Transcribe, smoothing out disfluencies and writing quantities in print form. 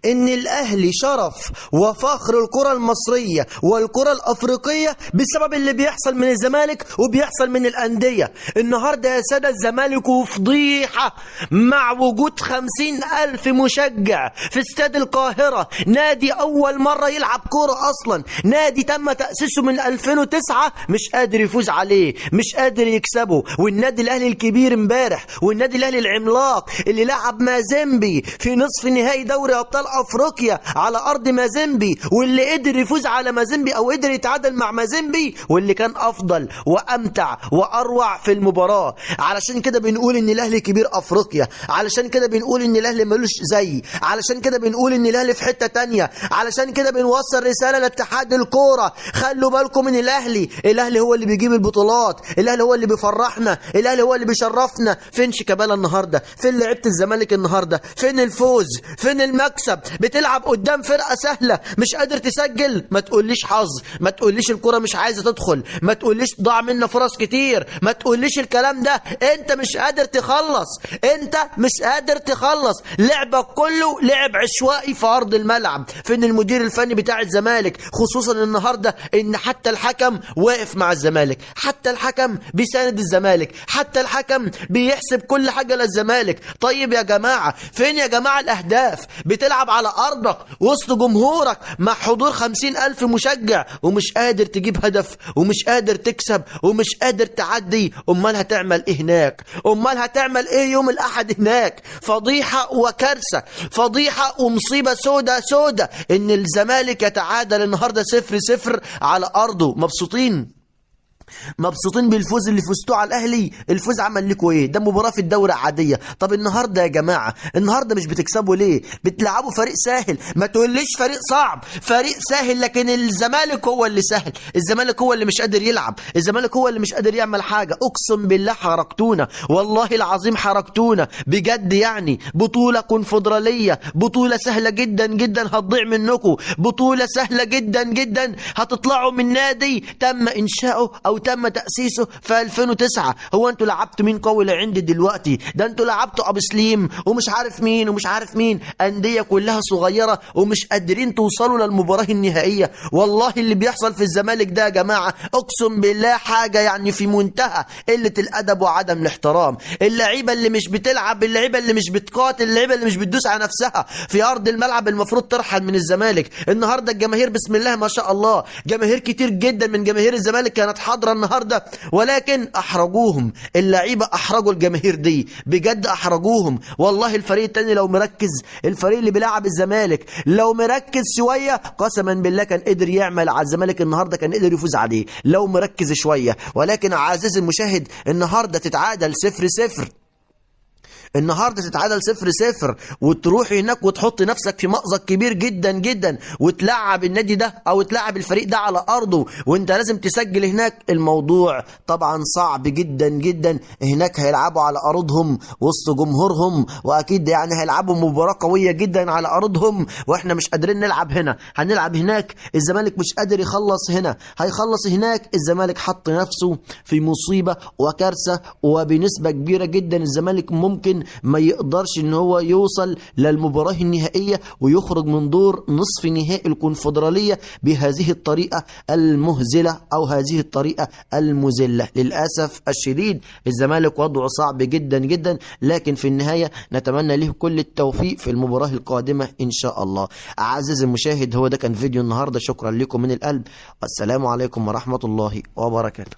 ان الاهلي شرف وفخر الكرة المصرية والكرة الافريقية بسبب اللي بيحصل من الزمالك وبيحصل من الاندية. النهاردة يا سادة الزمالك وفضيحة مع وجود 50,000 مشجع في استاد القاهرة، نادي اول مرة يلعب كرة اصلا، نادي تم تأسيسه من 2009 مش قادر يفوز عليه، مش قادر يكسبه. والنادي الاهلي الكبير امبارح، والنادي الاهلي العملاق اللي لعب مازيمبي في نصف نهائي دوري ابطال افريقيا على ارض مازيمبي، واللي قدر يفوز على مازيمبي او قدر يتعادل مع مازيمبي، واللي كان افضل وامتع واروع في المباراه. علشان كده بنقول ان الاهلي كبير افريقيا، علشان كده بنقول ان الاهلي ملوش زي، علشان كده بنقول ان الاهلي في حته تانية، علشان كده بنوصل رساله لاتحاد الكوره، خلوا بالكم من الاهلي. الاهلي هو اللي بيجيب البطولات، الاهلي هو اللي بيفرحنا، الاهلي هو اللي بيشرفنا. فين شيكابالا النهارده؟ فين لعيبه الزمالك النهارده؟ فين الفوز؟ فين المكسب؟ بتلعب قدام فرقه سهله مش قادر تسجل. ما تقوليش حظ، ما تقوليش الكره مش عايزه تدخل، ما تقوليش ضاع منا فرص كتير، ما تقوليش الكلام ده. انت مش قادر تخلص، انت مش قادر تخلص. لعبك كله لعب عشوائي في ارض الملعب. فين المدير الفني بتاع الزمالك؟ خصوصا النهارده ان حتى الحكم واقف مع الزمالك، حتى الحكم بيساند الزمالك، حتى الحكم بيحسب كل حاجه للزمالك. طيب يا جماعه، فين يا جماعه الاهداف؟ بتلعب على ارضك وسط جمهورك مع حضور 50,000 مشجع ومش قادر تجيب هدف ومش قادر تكسب ومش قادر تعدي. امال هتعمل ايه هناك؟ امال هتعمل ايه يوم الاحد هناك؟ فضيحه وكارثه، فضيحه ومصيبه سودة سودة ان الزمالك يتعادل النهارده 0-0 على ارضه. مبسوطين بالفوز اللي فزتوه على الاهلي. الفوز عمل لكم ايه؟ ده مباراه في الدوري عاديه. طب النهارده يا جماعه، النهارده مش بتكسبوا ليه؟ بتلعبوا فريق سهل. ما تقوليش فريق صعب، فريق سهل. لكن الزمالك هو اللي سهل، الزمالك هو اللي مش قادر يلعب، الزمالك هو اللي مش قادر يعمل حاجه. اقسم بالله حركتونا، والله العظيم حركتونا بجد. يعني بطوله كونفدراليه، بطوله سهله جدا جدا هتضيع منكم، بطوله سهله جدا جدا هتطلعوا من نادي تم انشاؤه او تم تأسيسه في 2009. هو انتوا لعبتوا مين قوي اللي عندي دلوقتي؟ ده انتوا لعبتوا ابو سليم ومش عارف مين ومش عارف مين، أندية كلها صغيرة ومش قادرين توصلوا للمباراة النهائية. والله اللي بيحصل في الزمالك ده يا جماعة اقسم بالله حاجة يعني في منتهى قلة الادب وعدم الاحترام. اللعيبة اللي مش بتلعب، اللعيبة اللي مش بتقاتل، اللعيبة اللي مش بتدوس على نفسها في ارض الملعب المفروض ترحل من الزمالك. النهارده الجماهير بسم الله ما شاء الله، جماهير كتير جدا من جماهير الزمالك كانت حاضرة النهارده، ولكن احرجوهم اللعيبه، احرجوا الجماهير دي بجد، احرجوهم. والله الفريق التاني لو مركز، الفريق اللي بيلعب الزمالك لو مركز شويه قسما بالله كان قدر يعمل على الزمالك النهارده، كان قدر يفوز عليه لو مركز شويه. ولكن عزيزي المشاهد النهارده تتعادل 0-0، النهارده تتعادل 0-0 وتروح هناك وتحط نفسك في مأزق كبير جدا جدا وتلعب النادي ده او تلعب الفريق ده على ارضه وانت لازم تسجل هناك. الموضوع طبعا صعب جدا جدا. هناك هيلعبوا على ارضهم وسط جمهورهم، واكيد يعني هيلعبوا مباراة قوية جدا على ارضهم، واحنا مش قادرين نلعب هنا، هنلعب هناك. الزمالك مش قادر يخلص هنا، هيخلص هناك. الزمالك حط نفسه في مصيبة وكارثة، وبنسبة كبيرة جدا الزمالك ممكن ما يقدرش ان هو يوصل للمباراة النهائية ويخرج من دور نصف نهائي الكونفدرالية بهذه الطريقة المهزلة او هذه الطريقة المذلة. للأسف الشديد الزمالك وضعه صعب جدا جدا، لكن في النهاية نتمنى له كل التوفيق في المباراة القادمة ان شاء الله. عزيزي المشاهد، هو ده كان فيديو النهاردة. شكرا لكم من القلب، والسلام عليكم ورحمة الله وبركاته.